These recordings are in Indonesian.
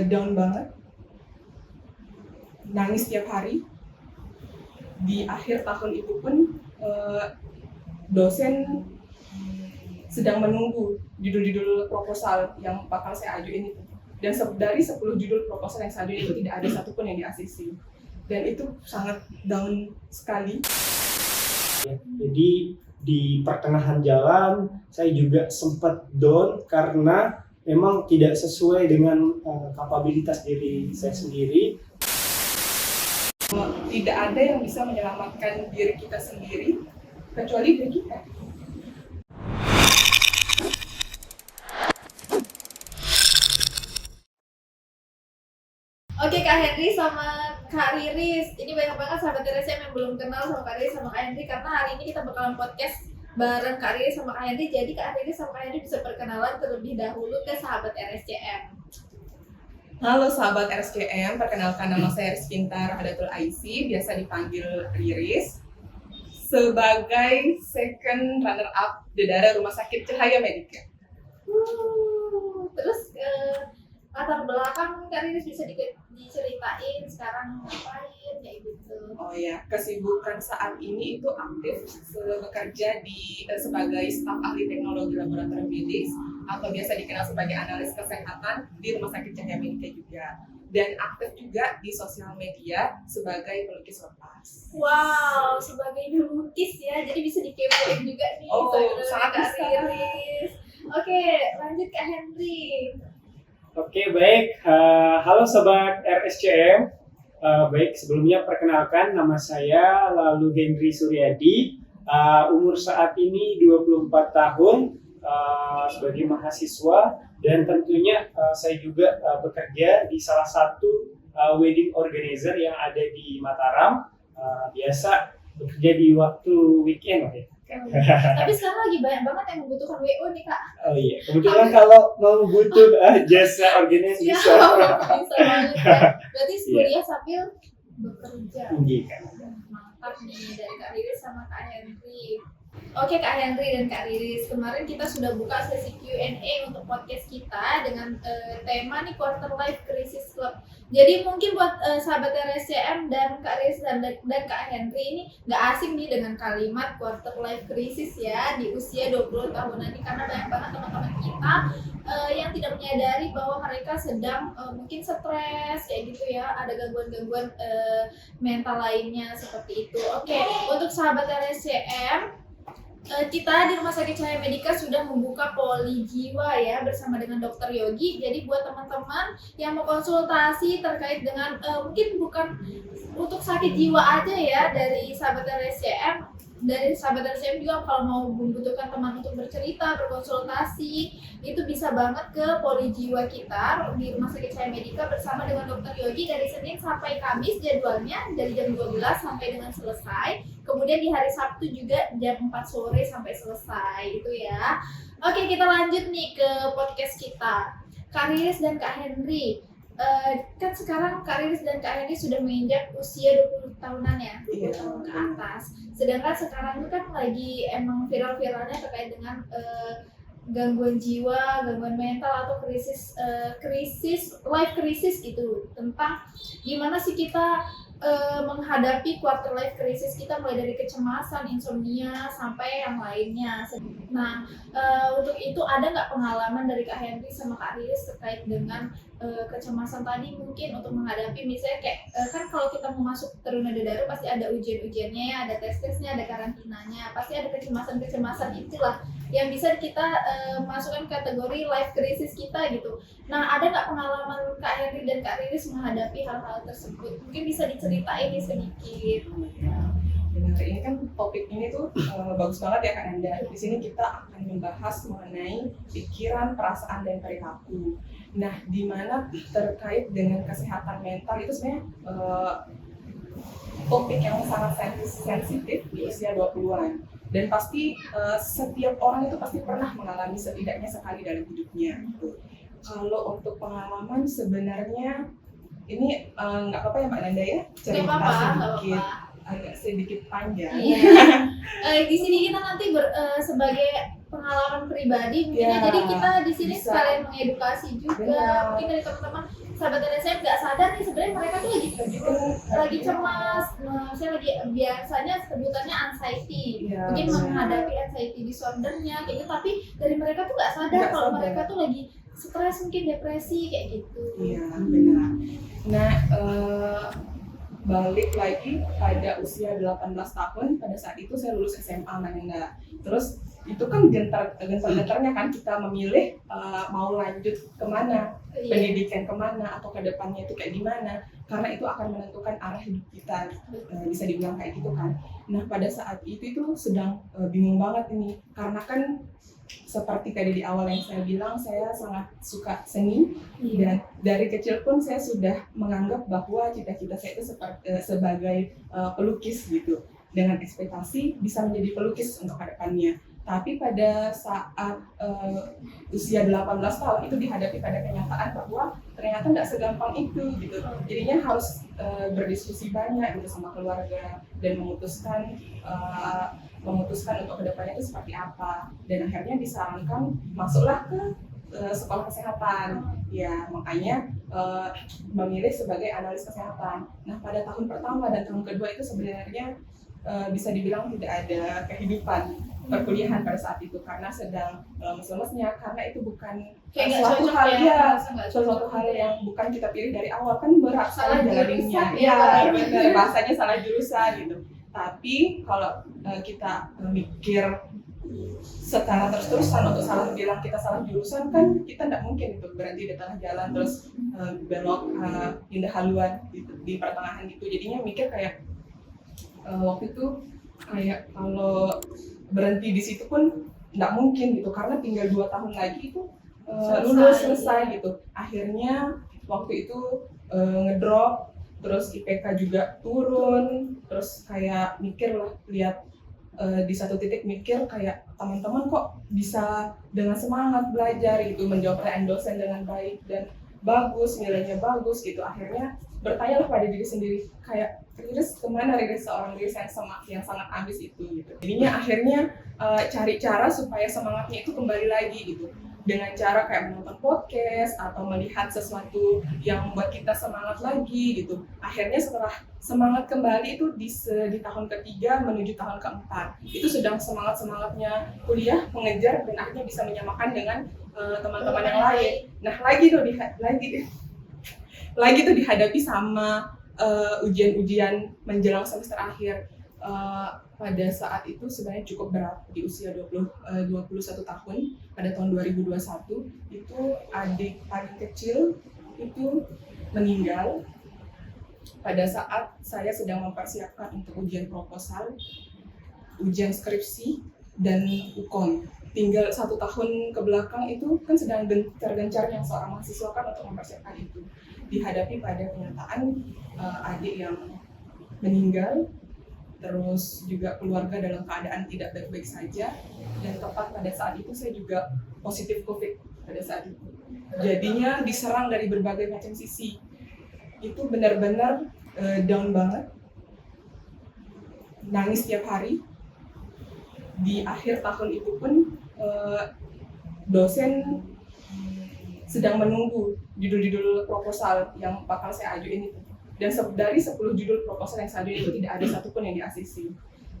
down banget, nangis tiap hari. Di akhir tahun itu pun dosen sedang menunggu judul-judul proposal yang bakal saya ajuin itu. Dan dari 10 judul proposal yang saya ajuin itu tidak ada satupun yang di ACC. Dan itu sangat down sekali. Jadi di pertengahan jalan saya juga sempat down karena memang tidak sesuai dengan kapabilitas diri saya sendiri. Tidak ada yang bisa menyelamatkan diri kita sendiri kecuali diri kita. Oke, Kak Henry sama Kak Riris, ini banyak banget sahabat RSCM yang belum kenal sama Kak Riris sama Kak Henry, karena hari ini kita bakalan podcast bareng Kak Riris sama Kak Henry. Jadi Kak Riris sama Kak Henry bisa perkenalan terlebih dahulu ke sahabat RSCM. Halo sahabat RSCM, perkenalkan nama saya Rizkinta Rahadatul Aisy, biasa dipanggil Riris, sebagai second runner up Dedara Rumah Sakit Cahaya Medika. Terus latar belakang Kak Riris bisa diceritain sekarang ngapain kayak gitu. Oh ya, kesibukan saat ini itu aktif bekerja sebagai staf ahli teknologi laboratorium medis atau biasa dikenal sebagai analis kesehatan di Rumah Sakit Cahaya Medika juga, dan aktif juga di sosial media sebagai pelukis lepas. Wow, sebagai pelukis ya, jadi bisa dikepoin juga nih. Oh, sangat Kak Riris. Oke, lanjut Kak Henry. Oke, baik. Halo Sobat RSCM. Baik, sebelumnya perkenalkan nama saya lalu Henry Suryadi. Umur saat ini 24 tahun sebagai mahasiswa, dan tentunya saya juga bekerja di salah satu wedding organizer yang ada di Mataram. Biasa bekerja di waktu weekend ya. Tapi sekarang lagi banyak banget yang membutuhkan WO nih Kak. Oh iya, kebetulan kalau mau butuh jasa organizer Ya, bisa. bisa banget ya. Berarti kuliah sambil bekerja. Iya. Mantap nih dari Kak Riris sama Kak Henry. Oke Kak Henry dan Kak Riris, kemarin kita sudah buka sesi Q&A untuk podcast kita dengan tema nih Quarter Life Crisis Club. Jadi mungkin buat sahabat RSCM dan Kak Riris dan Kak Henry ini nggak asing nih dengan kalimat Quarter Life Crisis ya di usia 20 tahunan ini, karena banyak banget teman-teman kita yang tidak menyadari bahwa mereka sedang mungkin stres kayak gitu ya, ada gangguan-gangguan mental lainnya seperti itu. Oke, untuk sahabat RSCM, kita di Rumah Sakit Cahaya Medika sudah membuka poli jiwa ya bersama dengan Dr. Yogi. Jadi buat teman-teman yang mau konsultasi terkait dengan mungkin bukan untuk sakit jiwa aja ya, dari sahabat RSCM, juga kalau mau membutuhkan teman untuk bercerita, berkonsultasi, itu bisa banget ke poli jiwa kita di Rumah Sakit Cahaya Medika bersama dengan Dr. Yogi dari Senin sampai Kamis, jadwalnya dari jam 12 sampai dengan selesai. Kemudian di hari Sabtu juga jam 4 sore sampai selesai itu ya. Oke, kita lanjut nih ke podcast kita. Kak Riris dan Kak Henry, kan sekarang Kak Riris dan Kak Henry sudah menginjak usia 20 tahunan ya, 20 tahun ke atas. Sedangkan sekarang itu kan lagi emang viral-viralnya terkait dengan gangguan jiwa, gangguan mental atau krisis life crisis gitu, tentang gimana sih kita menghadapi quarter life crisis kita, mulai dari kecemasan, insomnia, sampai yang lainnya. Nah, untuk itu ada nggak pengalaman dari Kak Henry sama Kak Riris terkait dengan kecemasan tadi, mungkin untuk menghadapi misalnya kayak kan kalau kita mau masuk Taruna Dedaro pasti ada ujian-ujiannya ya, ada tes-tesnya, ada karantinanya, pasti ada kecemasan-kecemasan itulah yang bisa kita masukkan kategori life crisis kita gitu. Nah, ada nggak pengalaman Kak Henry dan Kak Riris menghadapi hal-hal tersebut? Mungkin bisa diceritain nih sedikit. Benar, ini kan topik ini tuh bagus banget ya Kak Nanda. Di sini kita akan membahas mengenai pikiran, perasaan, dan perilaku. Nah, di mana terkait dengan kesehatan mental itu sebenarnya topik yang sangat sensitif di usia 20-an. Dan pasti setiap orang itu pasti pernah mengalami setidaknya sekali dalam hidupnya. Gitu. Kalau untuk pengalaman sebenarnya ini nggak apa-apa ya Mbak Nanda ya, cerita sedikit. Agak sedikit panjang. Iya. Di sini kita nanti sebagai pengalaman pribadi mungkin Ya, jadi kita di sini bisa. sekalian mengedukasi juga. Benar. Mungkin dari teman-teman sahabat LSM nggak sadar nih sebenarnya mereka tuh lagi cemas. Nah, saya lagi biasanya sebutannya anxiety, Iya, mungkin benar. menghadapi anxiety disordernya kayak gitu, tapi dari mereka tuh nggak sadar Nggak kalau sadar. mereka tuh lagi stres, mungkin depresi kayak gitu. Iya, benar. Nah, balik lagi pada usia 18 tahun, pada saat itu saya lulus SMA Manenda. Terus itu kan gentar-gentarnya kan kita memilih mau lanjut kemana, Iya. pendidikan kemana, atau ke depannya itu kayak gimana, karena itu akan menentukan arah hidup kita. Bisa dibilang kayak gitu kan. Nah, pada saat itu sedang bingung banget ini, karena kan seperti tadi di awal yang saya bilang, saya sangat suka seni. Iya. Dan dari kecil pun saya sudah menganggap bahwa cita-cita saya itu sebagai pelukis gitu, dengan ekspektasi bisa menjadi pelukis untuk kedepannya. Tapi pada saat usia 18 tahun itu dihadapi pada kenyataan bahwa ternyata tidak segampang itu gitu. Jadinya harus berdiskusi banyak gitu sama keluarga dan memutuskan untuk kedepannya itu seperti apa. Dan akhirnya disarankan masuklah ke sekolah kesehatan. Ya, makanya memilih sebagai analis kesehatan. Nah, pada tahun pertama dan tahun kedua itu sebenarnya bisa dibilang tidak ada kehidupan perkuliahan pada saat itu, karena sedang lemes-lemesnya, karena itu bukan Kayak nggak suatu cocok hal ya, ya, nggak suatu cocok. hal yang bukan kita pilih dari awal, kan berat Salah sekali jalaninnya. jurusan ya. Ya, benar, bahasanya salah jurusan gitu. Tapi kalau kita mikir secara terus-terusan untuk salah bilang kita salah jurusan, kan kita tidak mungkin itu berhenti di tengah jalan terus belok pindah haluan gitu, di pertengahan gitu. Jadinya mikir kayak waktu itu kayak kalau berhenti di situ pun nggak mungkin gitu, karena tinggal 2 tahun lagi itu lulus selesai gitu. Akhirnya waktu itu ngedrop, terus IPK juga turun, terus kayak mikir lah, lihat di satu titik mikir kayak teman-teman kok bisa dengan semangat belajar gitu, menjawab pertanyaan dosen dengan baik dan bagus, nilainya bagus gitu. Akhirnya bertanyalah pada diri sendiri, kayak Riris kemana, Riris seorang Riris yang sangat ambis itu gitu. Jadinya akhirnya cari cara supaya semangatnya itu kembali lagi gitu, dengan cara kayak menonton podcast atau melihat sesuatu yang membuat kita semangat lagi gitu. Akhirnya setelah semangat kembali itu di tahun ketiga menuju tahun keempat, itu sedang semangatnya kuliah, mengejar, dan akhirnya bisa menyamakan dengan teman-teman yang lain. Nah, lagi tuh dihadapi sama ujian-ujian menjelang semester akhir. Pada saat itu sebenarnya cukup berat, di usia 21 tahun, pada tahun 2021 itu adik paling kecil itu meninggal pada saat saya sedang mempersiapkan untuk ujian proposal, ujian skripsi, dan UKOM. Tinggal 1 tahun ke belakang itu kan sedang gencar-gencarnya seorang mahasiswa kan untuk mempersiapkan itu. Dihadapi pada kenyataan adik yang meninggal, terus juga keluarga dalam keadaan tidak baik-baik saja, dan tepat pada saat itu saya juga positif COVID pada saat itu. Jadinya diserang dari berbagai macam sisi. Itu benar-benar down banget, nangis tiap hari. Di akhir tahun itu pun dosen sedang menunggu judul-judul proposal yang bakal saya ajuin itu. Dan dari 10 judul proposal yang saya ajuin itu tidak ada satupun yang di-ACC.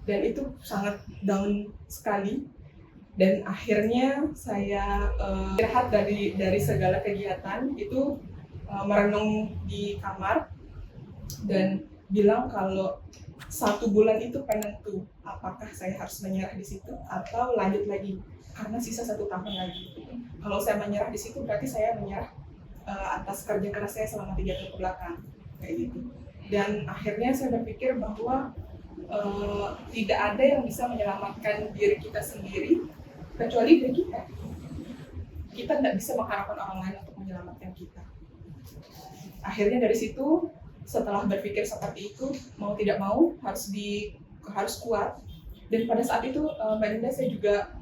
Dan itu sangat down sekali. Dan akhirnya saya istirahat dari segala kegiatan itu, merenung di kamar dan bilang kalau 1 bulan itu penentu apakah saya harus menyerah di situ atau lanjut lagi, karena sisa 1 tahun lagi. Kalau saya menyerah di situ berarti saya menyerah atas kerja keras saya selama 3 tahun ke belakang kayak gitu. Dan akhirnya saya berpikir bahwa tidak ada yang bisa menyelamatkan diri kita sendiri kecuali diri kita. Kita tidak bisa mengharapkan orang lain untuk menyelamatkan kita. Akhirnya dari situ, setelah berpikir seperti itu, mau tidak mau harus kuat. Dan pada saat itu Mbak Linda, saya juga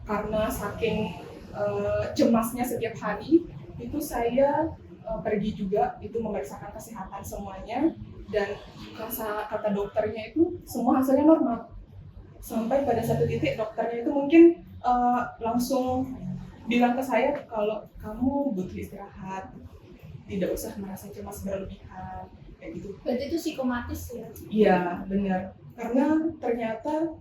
karena saking cemasnya setiap hari, itu saya pergi juga itu memeriksakan kesehatan semuanya, dan kata dokternya itu semua hasilnya normal. Sampai pada satu titik dokternya itu mungkin langsung bilang ke saya kalau kamu butuh istirahat, tidak usah merasa cemas berlebihan, kayak gitu. Berarti itu psikomatis ya? Iya, benar. Karena ternyata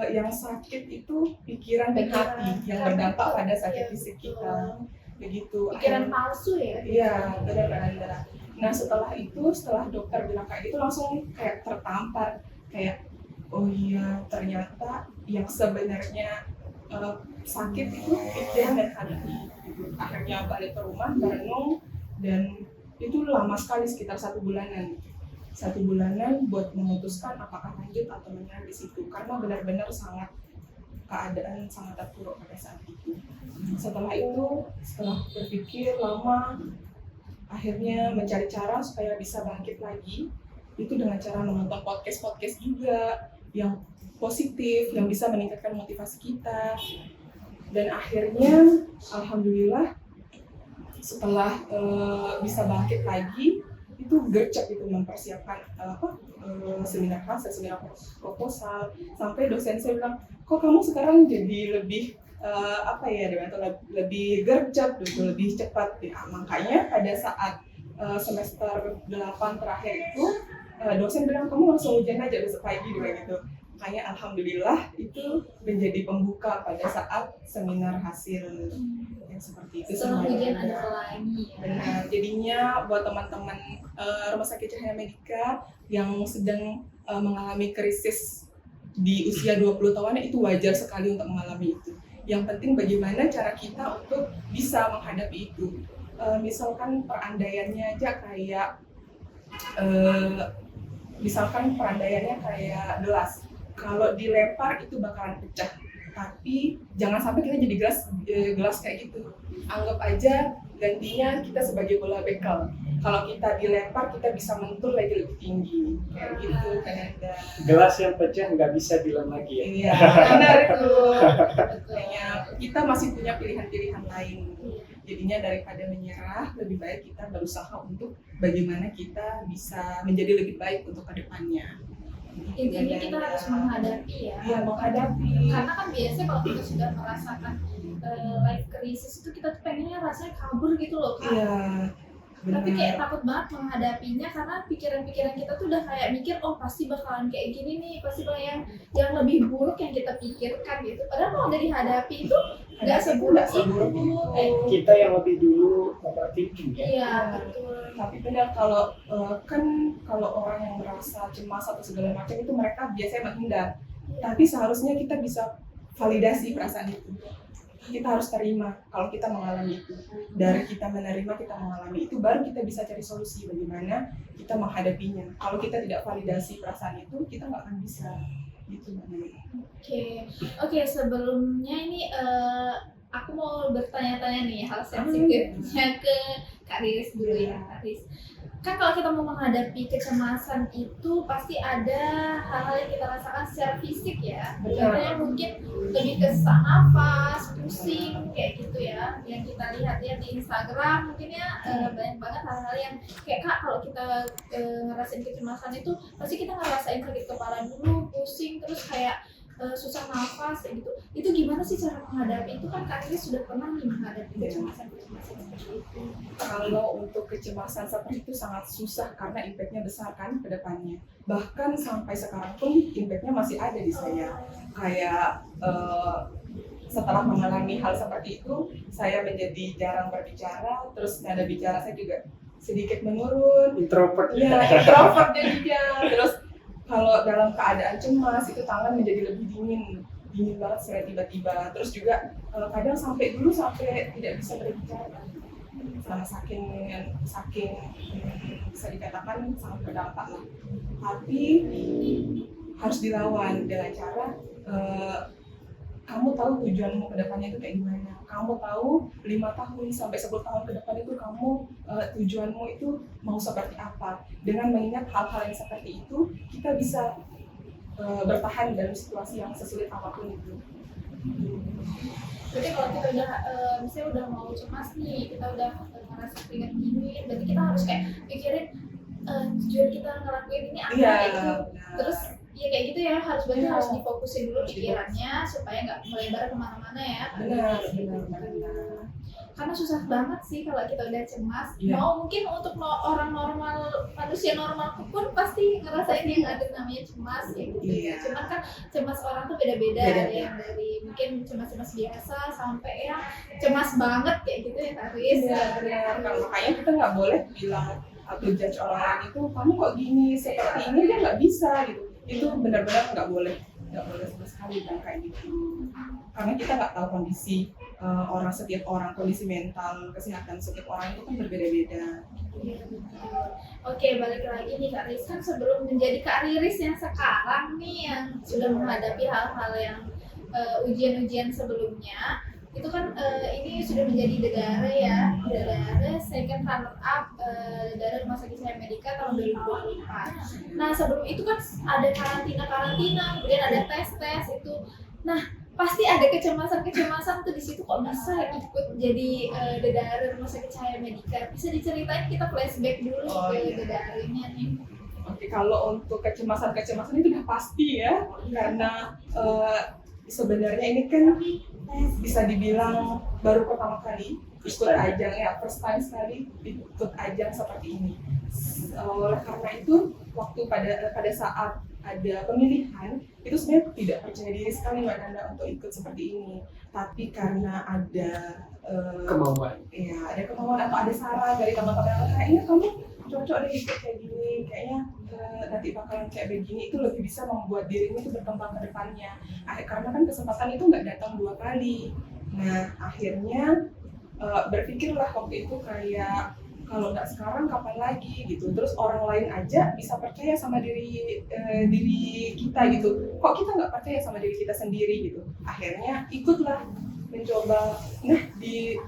yang sakit itu pikiran dan hati yang berdampak pada sakit fisik kita. Begitu. Pikiran palsu ya? Iya, benar. Nah setelah dokter bilang kayak gitu langsung kayak tertampar, kayak oh iya ternyata yang sebenarnya sakit itu pikiran dan hati. Gitu. Akhirnya balik ke rumah merenung dan itu lama sekali sekitar 1 bulanan. 1 bulanan buat memutuskan apakah lanjut atau menyerah di situ karena benar-benar keadaan sangat terpuruk pada saat itu. Setelah berpikir lama, akhirnya mencari cara supaya bisa bangkit lagi. Itu dengan cara menonton podcast juga yang positif, yang bisa meningkatkan motivasi kita. Dan akhirnya, alhamdulillah, setelah bisa bangkit lagi, itu gercep itu mempersiapkan seminar proposal. Sampai dosen saya bilang, kok kamu sekarang jadi lebih lebih gercep gitu, lebih cepat ya. Makanya pada saat semester 8 terakhir itu dosen bilang kamu langsung ujian aja besok pagi gitu. Makanya alhamdulillah itu menjadi pembuka pada saat seminar hasil yang seperti itu. Setelah ujian ada lagi ya. Benar. Jadinya buat teman-teman Rumah Sakit Cahaya Medika yang sedang mengalami krisis di usia 20 tahun itu wajar sekali untuk mengalami itu. Yang penting bagaimana cara kita untuk bisa menghadapi itu. Misalkan perandaiannya aja kayak gelas. Kalau dilempar itu bakalan pecah. Tapi jangan sampai kita jadi gelas kayak gitu. Anggap aja gantinya kita sebagai bola bekel. Kalau kita dilempar kita bisa mentul lagi lebih tinggi. Kayak gitu kan ada. Gelas yang pecah nggak bisa dilem lagi ya? Iya, benar itu. Makanya kita masih punya pilihan-pilihan lain. Jadinya daripada menyerah, lebih baik kita berusaha untuk bagaimana kita bisa menjadi lebih baik untuk kedepannya. Intinya kita harus menghadapi ya. Iya, menghadapi. Karena kan biasanya kalau kita sudah merasakan life crisis itu kita tuh pengennya rasanya kabur gitu loh kan. Iya. Benar. Tapi kayak takut banget menghadapinya karena pikiran-pikiran kita tuh udah kayak mikir oh pasti bakalan kayak gini nih, pasti bakalan yang lebih buruk yang kita pikirkan gitu. Padahal kalau udah dihadapi itu nggak seburuk itu. Kita yang lebih dulu overthinking ya. Iya betul. Tapi benar kalau orang yang merasa cemas atau segala macam itu mereka biasanya menghindar. Tapi seharusnya kita bisa validasi perasaan itu. Kita harus terima kalau kita mengalami itu. Dari kita menerima kita mengalami itu, baru kita bisa cari solusi bagaimana kita menghadapinya. Kalau kita tidak validasi perasaan itu, kita nggak akan bisa. Gitu Mbak. Oke, sebelumnya ini aku mau bertanya-tanya nih hal sensitifnya ke Kak Riris dulu ya, Kak Riris. Kan kalau kita mau menghadapi kecemasan itu pasti ada hal-hal yang kita rasakan secara fisik ya. Contohnya mungkin lebih ke sesak nafas, pusing kayak gitu ya. Yang kita lihat di Instagram mungkin ya banyak banget hal-hal yang kayak Kak kalau kita ngerasain kecemasan itu pasti kita ngerasain sakit kepala dulu, pusing terus kayak susah nafas kayak gitu. Itu gimana sih cara menghadapi itu kan Kak Riris sudah pernah nih menghadapi kecemasan seperti itu. Kalau untuk kecemasan seperti itu sangat susah karena impact-nya besar kan ke depannya. Bahkan sampai sekarang pun impact-nya masih ada di saya. Kayak setelah mengalami hal seperti itu, saya menjadi jarang berbicara, terus nada bicara saya juga sedikit menurun. Introvert. Iya, introvert jadinya. Terus kalau dalam keadaan cemas itu tangan menjadi lebih dingin banget saya tiba-tiba. Terus juga kadang sampai tidak bisa berbicara. Sama saking bisa dikatakan sangat berdampak lah. Tapi harus dilawan dengan cara kamu tahu tujuanmu ke depannya itu kayak gimana. Kamu tahu 5 tahun sampai 10 tahun ke depan itu kamu tujuanmu itu mau seperti apa. Dengan mengingat hal-hal yang seperti itu, kita bisa bertahan dalam situasi yang sesulit apapun itu. Berarti kalau kita udah misalnya udah mau cemas nih, kita udah ngerasa keringat dingin, berarti kita harus kayak pikirin tujuan kita ngelakuin ini apa gitu. Terus ya kayak gitu ya, harus berarti Iya. harus difokusin dulu pikirannya supaya nggak melebar kemana-mana ya. Benar. Karena susah banget sih kalau kita udah cemas. Iya. Mungkin untuk orang normal, manusia normal pun pasti ngerasain yang ada namanya cemas kayak gitu. Iya. Cuman kan cemas orang tuh beda-beda, Beda-beda. ada yang dari mungkin cemas-cemas biasa sampai yang cemas banget kayak gitu ya Kak Riz. Iya, benar. Nah, makanya kita nggak boleh bilang atau judge orang lain itu kamu kok gini seperti ini, dia nggak bisa gitu. Itu benar-benar nggak boleh sama sekali kan kayak gitu. Karena kita nggak tahu kondisi setiap orang, kondisi mental kesehatan setiap orang itu kan berbeda-beda. Iya, betul. Oke, balik lagi nih Kak Riz, kan sebelum menjadi Kak Riris yang sekarang nih yang sudah menghadapi hal-hal yang ujian-ujian sebelumnya, itu kan ini sudah menjadi Dedare second runner up dari Rumah Sakit Cahaya Medika tahun 2024. Nah sebelum itu kan ada karantina, kemudian ada tes itu. Nah pasti ada kecemasan tuh di situ, kok bisa ikut jadi Dedare Rumah Sakit Cahaya Medika. Bisa diceritain, kita flashback dulu ke Iya. Dedarenya nih. Oke, kalau untuk kecemasan itu udah pasti ya, karena sebenarnya ini kan bisa dibilang baru pertama kali ikut ajang ya, first time sekali ikut ajang seperti ini. Oleh karena itu, waktu pada saat ada pemilihan itu sebenarnya tidak percaya diri sekali Mbak Nanda untuk ikut seperti ini. Tapi karena ada Kemauan. ya ada kemauan atau ada saran dari teman-teman, kayaknya kamu cocok deh ikut kayak gini, kayaknya nanti bakalan kayak begini, itu lebih bisa membuat dirimu itu berkembang ke depannya. Karena kan kesempatan itu nggak datang 2 kali. Nah akhirnya berpikirlah waktu itu kayak kalau nggak sekarang kapan lagi gitu. Terus orang lain aja bisa percaya sama diri kita gitu, kok kita nggak percaya sama diri kita sendiri gitu. Akhirnya ikutlah mencoba. Nah di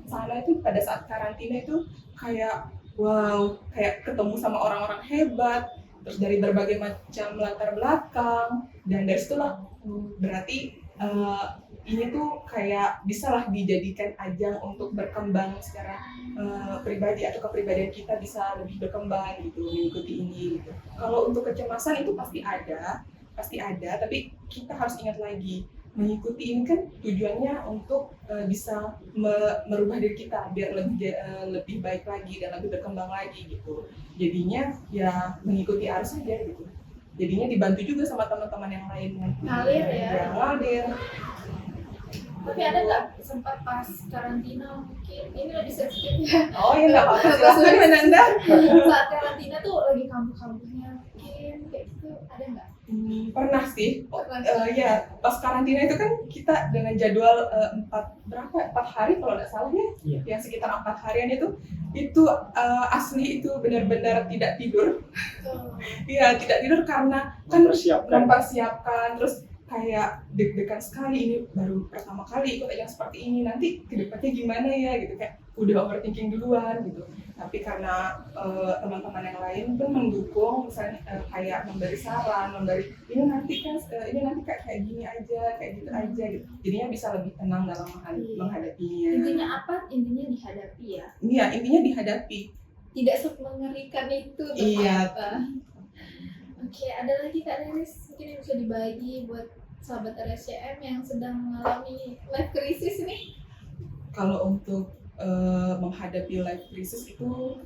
sana itu pada saat karantina itu kayak wow, kayak ketemu sama orang-orang hebat, terus dari berbagai macam latar belakang, dan dari situlah berarti ini tuh kayak bisalah dijadikan ajang untuk berkembang secara pribadi, atau kepribadian kita bisa lebih berkembang gitu mengikuti ini gitu. Kalau untuk kecemasan itu pasti ada, tapi kita harus ingat lagi, mengikuti ini kan tujuannya untuk bisa merubah diri kita biar lebih baik lagi dan lebih berkembang lagi gitu. Jadinya ya mengikuti arus saja gitu. Jadinya dibantu juga sama teman-teman yang lain. Ngalir ya. Ngalir. Tapi ada nggak sempat pas karantina, mungkin ini lebih sensitif ya, Oh ya nggak apa-apa, silahkan Mbak Nanda. saat karantina tuh lagi kambuh-kambuhnya mungkin kayak gitu, ada nggak? Pernah sih. Pernah. Ya pas karantina itu kan kita dengan jadwal 4 hari kalau nggak salah ya, Iya. yang sekitar 4 harian itu asli itu benar-benar tidak tidur. Iya tidak tidur karena kan mempersiapkan, terus kayak deg-degan sekali, ini baru pertama kali ikut ajang seperti ini, nanti kedepannya gimana ya gitu, kayak udah overthinking duluan gitu. Tapi karena teman-teman yang lain pun mendukung, misalnya kayak memberi saran, ini nanti kayak gini aja, kayak gitu aja gitu. Jadinya bisa lebih tenang dalam menghadapinya. Intinya apa? Intinya dihadapi ya. Iya, intinya dihadapi. Tidak semengerikan itu Iya. ternyata. Oke, ada lagi Kak Riris mungkin yang bisa dibagi buat sahabat RSCM yang sedang mengalami life crisis nih? Kalau untuk menghadapi life crisis itu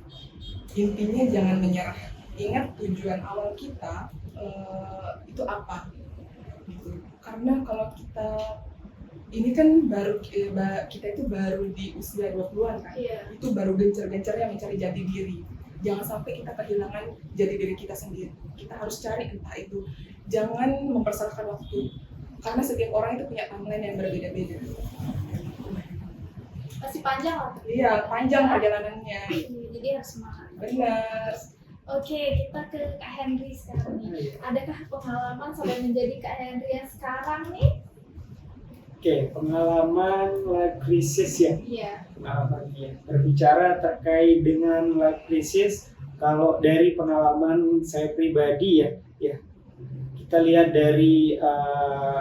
intinya jangan menyerah. Ingat tujuan awal kita itu apa gitu. Karena kalau kita ini kan kita itu baru di usia 20-an kan. Iya. Itu baru gencar-gencarnya mencari jati diri. Jangan sampai kita kehilangan jati diri kita sendiri. Kita harus cari entah itu. Jangan mempersalahkan waktu. Karena setiap orang itu punya timeline yang berbeda-beda. Masih panjang lah. Iya, panjang perjalanannya. Jadi harus semangat. Benar. Oke, kita ke Kak Henry sekarang nih. Adakah pengalaman sampai menjadi Kak Henry yang sekarang nih? Oke, pengalaman life crisis ya. Iya. Pengalamannya. Berbicara terkait dengan life crisis, kalau dari pengalaman saya pribadi ya kita lihat dari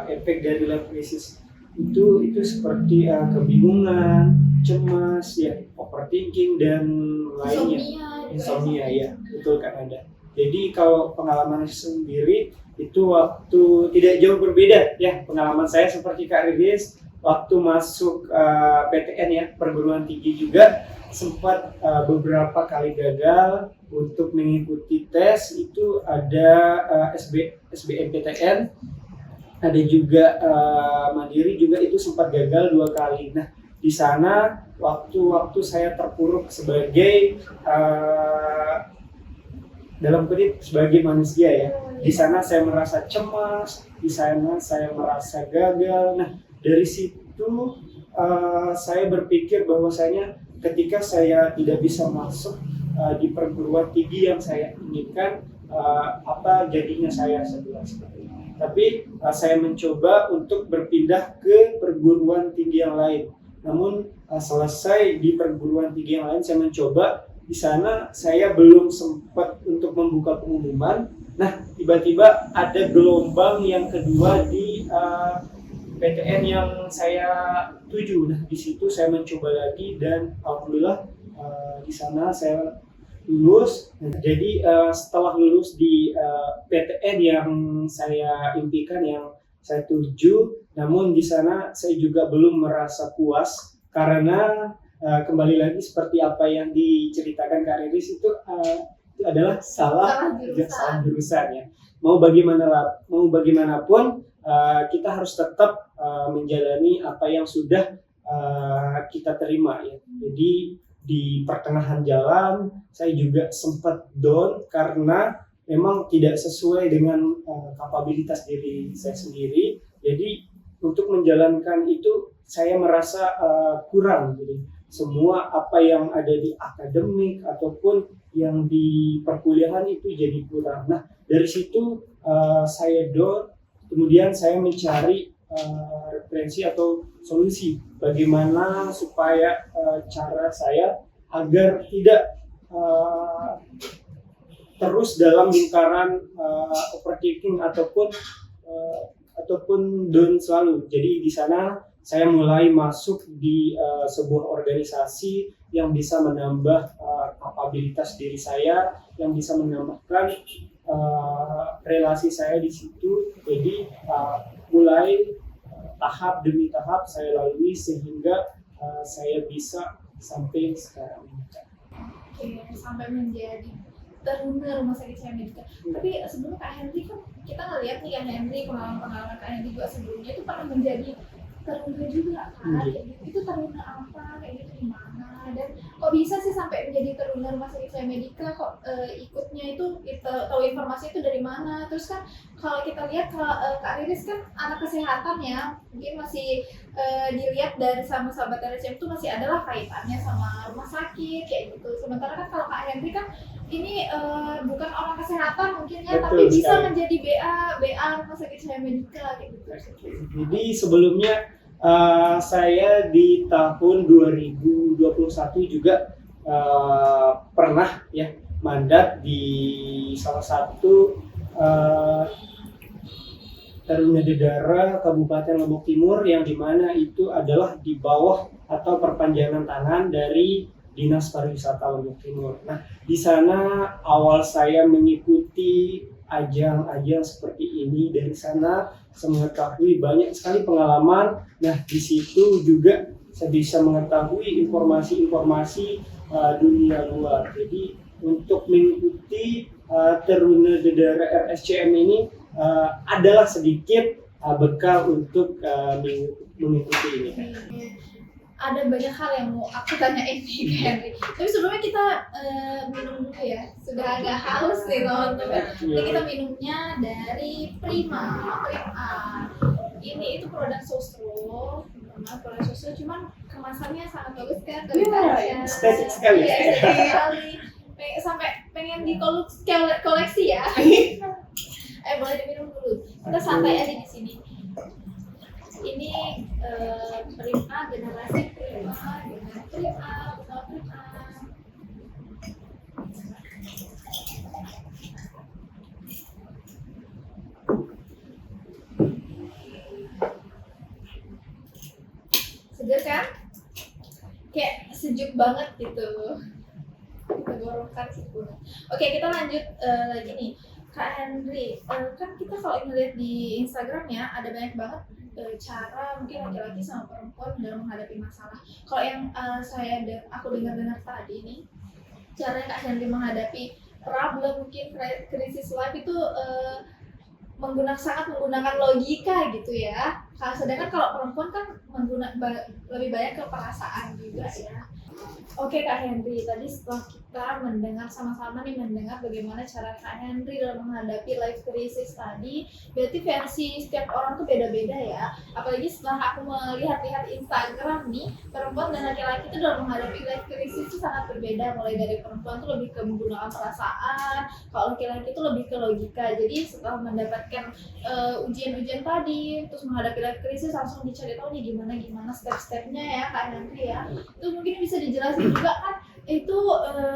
efek dari life crisis itu seperti kebingungan, cemas, ya, overthinking dan lainnya. Insomnia. Insomnia ya, betul kan ada. Jadi kalau pengalaman sendiri itu waktu tidak jauh berbeda ya, pengalaman saya seperti Kak Riris waktu masuk PTN ya, perguruan tinggi juga sempat beberapa kali gagal untuk mengikuti tes. Itu ada SBMPTN, ada juga Mandiri juga, itu sempat gagal 2 kali. Nah, di sana waktu saya terpuruk sebagai dalam kutip sebagai manusia ya. Di sana saya merasa cemas, di sana saya merasa gagal. Nah, dari situ saya berpikir bahwasanya ketika saya tidak bisa masuk di perguruan tinggi yang saya inginkan, apa jadinya saya setelah seperti ini. Tapi saya mencoba untuk berpindah ke perguruan tinggi yang lain. Namun selesai di perguruan tinggi yang lain, saya mencoba. Di sana saya belum sempat untuk membuka pengumuman. Nah, tiba-tiba ada gelombang yang kedua di PTN yang saya tuju. Nah, di situ saya mencoba lagi dan alhamdulillah di sana saya lulus. Nah, jadi setelah lulus di PTN yang saya impikan, yang saya tuju, namun di sana saya juga belum merasa puas karena kembali lagi seperti apa yang diceritakan Kak Riris itu adalah salah jurusan ya. Mau bagaimanapun kita harus tetap menjalani apa yang sudah kita terima ya. Jadi di pertengahan jalan saya juga sempat down karena memang tidak sesuai dengan kapabilitas diri saya sendiri. Jadi untuk menjalankan itu saya merasa kurang. Jadi semua apa yang ada di akademik ataupun yang di perkuliahan itu jadi kurang. Nah, dari situ saya down, kemudian saya mencari referensi atau solusi bagaimana supaya cara saya agar tidak terus dalam lingkaran overthinking ataupun down selalu. Jadi di sana saya mulai masuk di sebuah organisasi yang bisa menambah kapabilitas diri saya, yang bisa menambahkan relasi saya di situ. Jadi mulai tahap demi tahap saya lalui sehingga saya bisa sampai sekarang. Oke, sampai menjadi teruna rumah sakit Cahaya Medika. Tapi sebelum Kak Henry kan kita ngeliat nih Kak Henry, pengalaman Kak Henry juga sebelumnya itu pernah menjadi teruna juga kan, kayak gitu. Itu teruna apa, kayak gitu gimana, dan kok bisa sih sampai menjadi teruna rumah sakit Cahaya Medika, kok ikutnya itu kita tahu informasi itu dari mana. Terus kan kalau kita lihat Kak Riris kan anak kesehatan ya, mungkin masih dilihat dari sama sahabat RSCM itu masih adalah kaitannya sama rumah sakit kayak gitu. Sementara kan kalau Kak Henry kan ini bukan orang kesehatan mungkin ya, tapi bisa menjadi BA rumah sakit Cahaya Medika kayak gitu. Jadi sebelumnya saya di tahun 2021 juga pernah ya mandat di salah satu Taruna Dedara Kabupaten Lombok Timur, yang dimana itu adalah di bawah atau perpanjangan tangan dari Dinas Pariwisata Lombok Timur. Nah, di sana awal saya mengikuti ajang-ajang seperti ini. Dari sana saya mengetahui banyak sekali pengalaman. Nah, di situ juga saya bisa mengetahui informasi-informasi dunia luar. Jadi untuk mengikuti Taruna Dedara RSCM ini adalah sedikit bekal untuk mengikuti ini. Ada banyak hal yang mau aku tanyain nih ke Henry. Tapi sebelumnya kita minum dulu ya. Sudah agak haus nih teman-teman. Jadi kita minumnya dari Prima. Ini itu produk Sosro. Produk Sosro, cuman kemasannya sangat bagus kan dari Tasya. Estetik sekali. Sampai pengen koleksi ya. Boleh diminum dulu. Kita santai aja di sini. Ini Prima, generasi Prima dengan Prima. Segar kan? Kayak sejuk banget gitu. Kita tenggorokan sih Bu. Oke, kita lanjut lagi nih. Kak Henry, kan kita kalau ngeliat di Instagram ya, ada banyak banget cara mungkin laki-laki sama perempuan dalam menghadapi masalah. Kalau yang aku dengar tadi nih, cara Kak Henry menghadapi problem mungkin krisis life itu sangat menggunakan logika gitu ya. Sedangkan kalau perempuan kan lebih banyak ke perasaan juga ya. Oke Kak Henry, tadi setelah kita sama-sama mendengar bagaimana cara Kak Henry dalam menghadapi life crisis tadi, berarti versi setiap orang tuh beda-beda ya. Apalagi setelah aku melihat-lihat Instagram nih, perempuan dan laki-laki itu dalam menghadapi life crisis itu sangat berbeda. Mulai dari perempuan tuh lebih ke menggunakan perasaan, kalau laki-laki itu lebih ke logika. Jadi setelah mendapatkan ujian-ujian tadi, terus menghadapi life crisis langsung dicari tahu nih gimana step-stepnya ya Kak Henry ya. Itu mungkin bisa dijelasin juga kan itu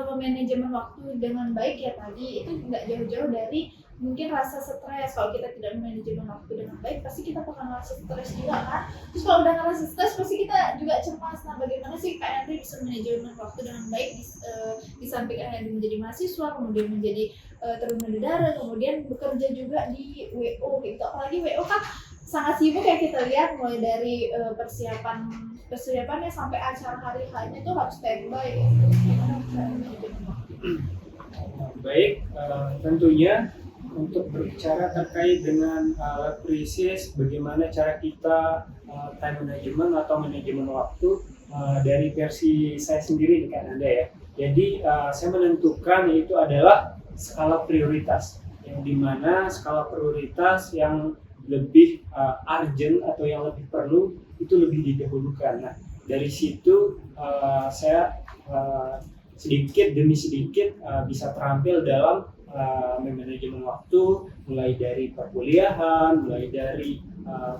memanajemen waktu dengan baik ya tadi itu nggak jauh-jauh dari mungkin rasa stres. Kalau kita tidak manajemen waktu dengan baik pasti kita bakal ngerasa stres juga kan. Terus kalau udah ngerasa stres pasti kita juga cemas. Nah bagaimana sih Kak Henry bisa manajemen waktu dengan baik di samping Kak Henry menjadi mahasiswa, kemudian menjadi teruna udara, kemudian bekerja juga di WO gitu. Apalagi WO kan sangat sibuk ya kita lihat, mulai dari persiapannya sampai acara hari hanya itu harus standby ya. Gimana caranya manajemen waktu? Baik, tentunya untuk berbicara terkait dengan krisis, bagaimana cara kita time management atau manajemen waktu dari versi saya sendiri kan Anda ya. Jadi saya menentukan itu adalah skala prioritas, yang dimana skala prioritas yang lebih urgent atau yang lebih perlu itu lebih didahulukan. Nah dari situ saya sedikit demi sedikit bisa terampil dalam manajemen waktu, mulai dari perkuliahan, mulai dari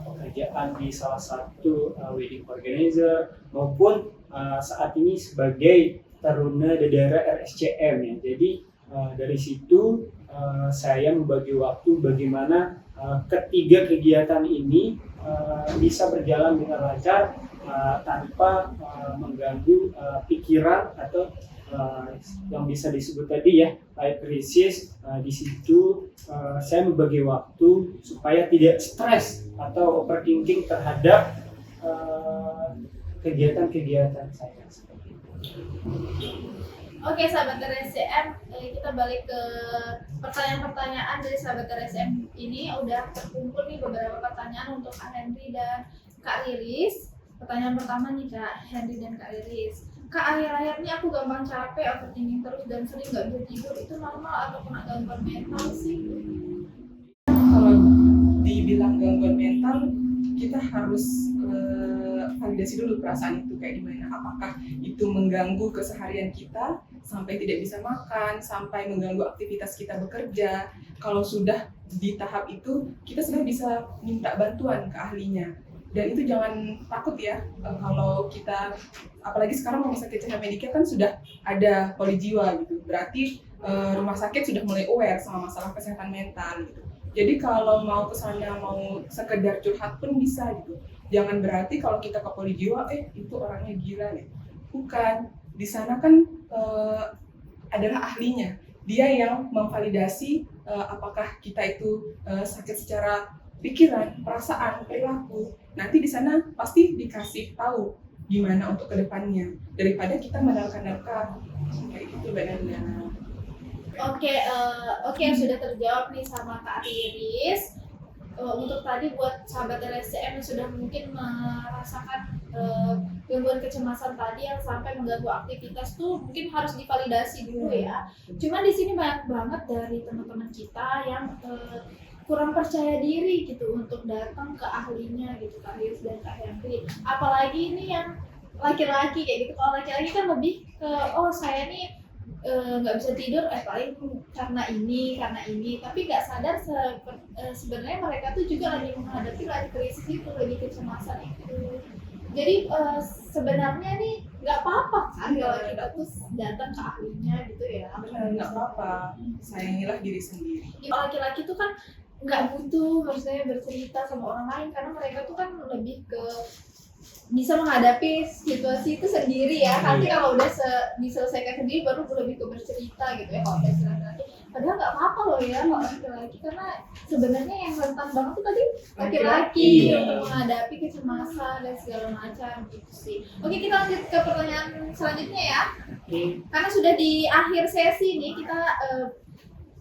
pekerjaan di salah satu wedding organizer, maupun saat ini sebagai taruna Dadara RSCM ya. Jadi dari situ saya membagi waktu bagaimana ketiga kegiatan ini bisa berjalan dengan lancar tanpa mengganggu pikiran atau yang bisa disebut tadi ya life crisis. Di situ saya membagi waktu supaya tidak stres atau overthinking terhadap kegiatan-kegiatan saya seperti itu. Oke sahabat RSCM, kita balik ke pertanyaan-pertanyaan dari sahabat RSCM ini. Udah terkumpul nih beberapa pertanyaan untuk Kak Henry dan Kak Riris. Pertanyaan pertama nih Kak Henry dan Kak Riris. Kak, akhir-akhir ini aku gampang capek, overthinking terus dan sering gak bisa tidur. Itu normal atau kena gangguan mental sih? Kalau dibilang gangguan mental, kita harus validasi dulu perasaan itu kayak gimana. Apakah itu mengganggu keseharian kita sampai tidak bisa makan, sampai mengganggu aktivitas kita bekerja. Kalau sudah di tahap itu, kita sudah bisa minta bantuan ke ahlinya. Dan itu jangan takut ya, kalau kita, apalagi sekarang rumah sakit Cahaya Medika kan sudah ada poli jiwa gitu. Berarti rumah sakit sudah mulai aware sama masalah kesehatan mental gitu. Jadi kalau mau ke sana, mau sekedar curhat pun bisa gitu. Jangan berarti kalau kita ke poli jiwa, itu orangnya gila nih. Bukan, di sana kan adalah ahlinya. Dia yang memvalidasi apakah kita itu sakit secara pikiran, perasaan, perilaku. Nanti di sana pasti dikasih tahu gimana untuk kedepannya daripada kita menerka-nerka kayak gitu badannya. Oke, sudah terjawab nih sama Kak Riris. Untuk tadi buat sahabat RSCM yang sudah mungkin merasakan gangguan kecemasan tadi yang sampai mengganggu aktivitas tuh mungkin harus divalidasi dulu ya. Cuman di sini banyak banget dari teman-teman kita yang kurang percaya diri gitu untuk datang ke ahlinya gitu Kak Riris dan Kak Henry. Apalagi ini yang laki-laki kayak gitu. Kalau laki-laki kan lebih ke saya nih nggak bisa tidur paling karena ini, tapi nggak sadar sebenarnya mereka tuh juga lagi menghadapi life crisis itu, lagi kecemasan itu. Jadi sebenarnya nih nggak apa-apa kan kalau kita tuh datang ke ahlinya gitu ya. Nggak apa-apa, sayangilah diri sendiri. Laki-laki tuh kan nggak butuh maksudnya bercerita sama orang lain karena mereka tuh kan lebih ke bisa menghadapi situasi itu sendiri ya. Nanti kalau udah diselesaikan sendiri baru lebih ke bercerita gitu ya kalau laki-laki. Padahal nggak apa-apa loh ya kalau laki-laki, karena sebenarnya yang rentan banget tuh tadi laki-laki untuk menghadapi kecemasan dan segala macam gitu sih. Oke, kita lanjut ke pertanyaan selanjutnya ya. Karena sudah di akhir sesi nih,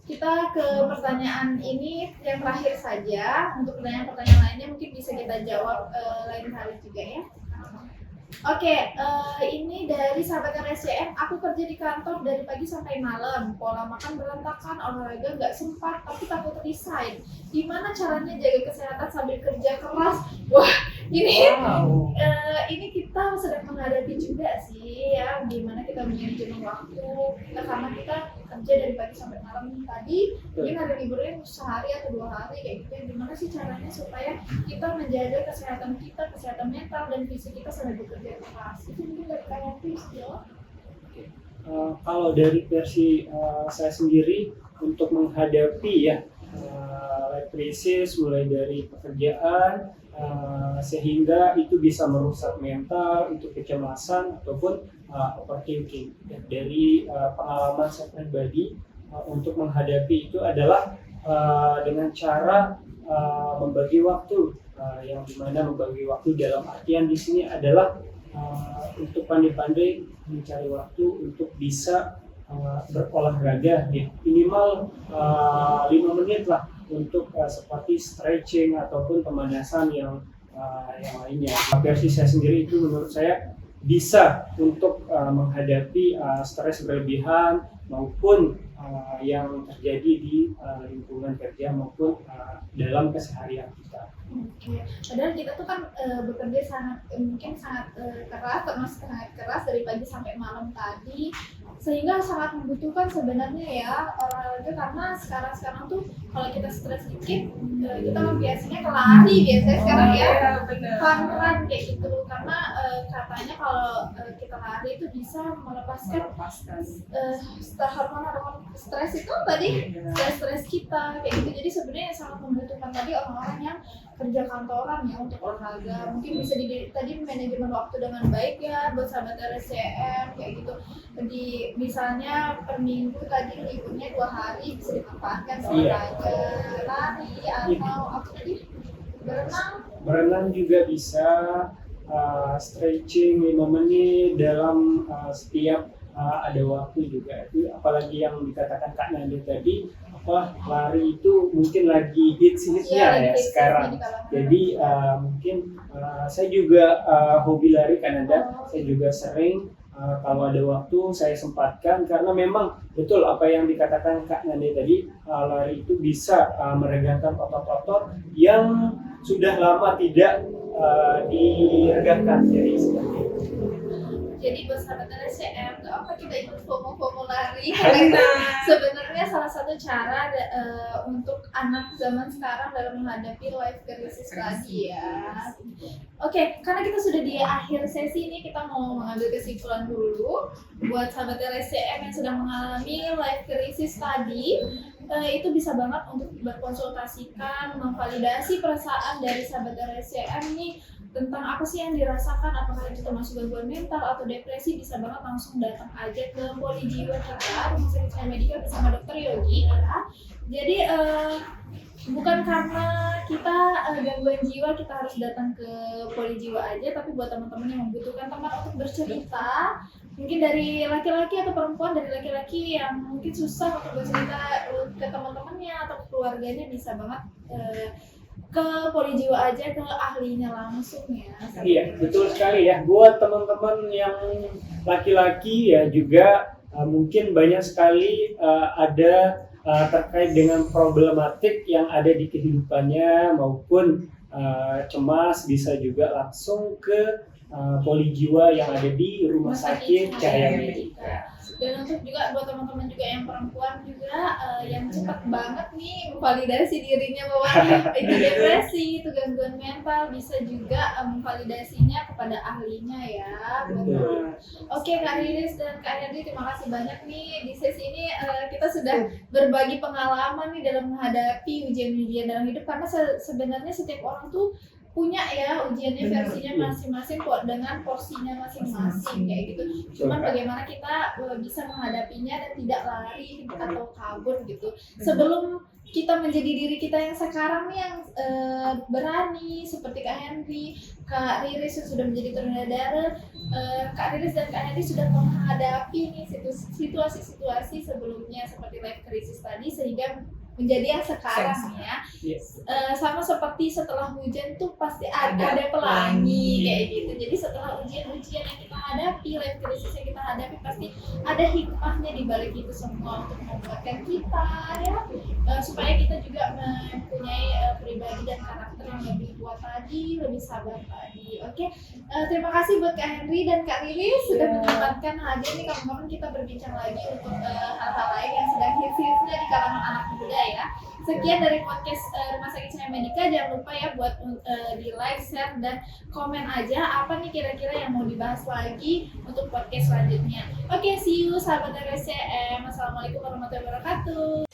kita ke pertanyaan ini yang terakhir saja. Untuk pertanyaan-pertanyaan lainnya mungkin bisa kita jawab lain kali juga ya. Oke, ini dari sahabat RSCM. Aku kerja di kantor dari pagi sampai malam. Pola makan berantakan, olahraga nggak sempat, tapi takut resign. Gimana caranya jaga kesehatan sambil kerja keras? Wah, ini kita sedang menghadapi juga sih ya. Gimana kita manajemen waktu? Karena kita kerja dari pagi sampai malam tadi. Mungkin ada liburnya sehari atau 2 hari kayak gitu. Gimana sih caranya supaya kita menjaga kesehatan kita, kesehatan mental dan fisik kita sambil bekerja keras? Itu mungkin dari kalian Chris ya. Kalau dari versi saya sendiri untuk menghadapi ya life crisis mulai dari pekerjaan sehingga itu bisa merusak mental, itu kecemasan ataupun overthinking. Dari pengalaman saya pribadi untuk menghadapi itu adalah dengan cara membagi waktu, yang dimana membagi waktu dalam artian di sini adalah untuk pandai-pandai mencari waktu untuk bisa berolahraga ya. Minimal 5 menit lah untuk seperti stretching ataupun pemanasan yang lainnya. Versi saya sendiri itu menurut saya bisa untuk menghadapi stres berlebihan maupun yang terjadi di lingkungan kerja maupun dalam keseharian kita. Oke, padahal kita tuh kan bekerja mungkin sangat keras, termasuk sangat keras dari pagi sampai malam tadi, sehingga sangat membutuhkan sebenarnya ya olahraga, karena sekarang tuh kalau kita stres dikit kita biasanya kelari biasanya sekarang ya, fun kayak gitu, karena katanya kalau kita lari itu bisa melepaskan hormon stres itu tadi, stres kita kayak gitu. Jadi sebenarnya sangat membutuhkan tadi orang-orang yang kerja kantoran ya untuk olahraga. Mungkin bisa tadi manajemen waktu dengan baik ya buat sahabat RSCM kayak gitu. Jadi misalnya per minggu tadi liburnya 2 hari bisa dimanfaatkan olahraga, lari atau apa tadi, berenang juga bisa, stretching 5 menit dalam setiap ada waktu juga. Itu apalagi yang dikatakan Kak Nanda tadi, lari itu mungkin lagi hits-hitsnya ya sekarang. Jadi mungkin saya juga hobi lari Kak Nanda. Saya juga sering kalau ada waktu saya sempatkan, karena memang betul apa yang dikatakan Kak Nanda tadi, lari itu bisa meregangkan otot-otot yang sudah lama tidak diregangkan. Jadi seperti itu. Jadi buat sahabat RSCM, gak apa kita ikut FOMO lari, karena sebenarnya salah satu cara untuk anak zaman sekarang dalam menghadapi life crisis tadi ya. Oke, karena kita sudah di akhir sesi ini, kita mau mengambil kesimpulan dulu buat sahabat RSCM yang sedang mengalami life crisis tadi. Itu bisa banget untuk berkonsultasikan, memvalidasi perasaan dari sahabat RSCM nih tentang apa sih yang dirasakan, apakah itu termasuk gangguan mental atau depresi. Bisa banget langsung datang aja ke Poli Jiwa kita, Rumah Sakit Cahaya Medika bersama Dr. Yogi ya. Jadi bukan karena kita gangguan jiwa kita harus datang ke Poli Jiwa aja, tapi buat teman-teman yang membutuhkan teman untuk bercerita, mungkin dari laki-laki atau perempuan, dari laki-laki yang mungkin susah untuk bercerita ke teman-temannya atau ke keluarganya, bisa banget ke Poli Jiwa aja, ke ahlinya langsung ya. Iya, betul sekali ya. Buat teman-teman yang laki-laki ya juga mungkin banyak sekali ada terkait dengan problematik yang ada di kehidupannya maupun cemas, bisa juga langsung ke Poli Jiwa yang ada di Rumah Sakit Cahaya Medika. Dan untuk juga buat teman-teman juga yang perempuan juga yang cepat banget nih memvalidasi dirinya bahwa itu depresi, itu gangguan mental, bisa juga memvalidasinya kepada ahlinya ya. Betul. Oke Kak Riris dan Kak Henry, terima kasih banyak nih. Di sesi ini kita sudah berbagi pengalaman nih dalam menghadapi ujian-ujian dalam hidup, karena sebenarnya setiap orang tuh punya ya ujiannya Benar, versinya iya. masing-masing kok dengan porsinya masing-masing kayak gitu. Cuman bagaimana kita bisa menghadapinya dan tidak lari atau kabur gitu. Sebelum kita menjadi diri kita yang sekarang nih yang berani seperti Kak Henry, Kak Riris yang sudah menjadi ternadara, Kak Riris dan Kak Henry sudah menghadapi nih situasi-situasi sebelumnya seperti life crisis tadi sehingga menjadi yang sekarang nih ya. Yes. Sama seperti setelah hujan tuh pasti ada Ada pelangi pelangi. kayak gitu. Jadi setelah ujian-ujian yang kita hadapi, life crisis yang kita hadapi pasti ada hikmahnya di balik itu semua untuk membuatkan kita ya supaya kita juga mempunyai pribadi dan karakter yang lebih kuat tadi, lebih sabar tadi. Oke, terima kasih buat Kak Henry dan Kak Riri sudah menyempatkan hadir nih. Kapan-kapan kita berbincang lagi untuk hal-hal lain yang sedang hits-hitsnya di kalangan anak muda ya. Sekian dari podcast Rumah Sakit Cahaya Medika. Jangan lupa ya buat di like, share, dan komen aja apa nih kira-kira yang mau dibahas lagi untuk podcast selanjutnya. Oke, see you sahabat RSCM. Assalamualaikum warahmatullahi wabarakatuh.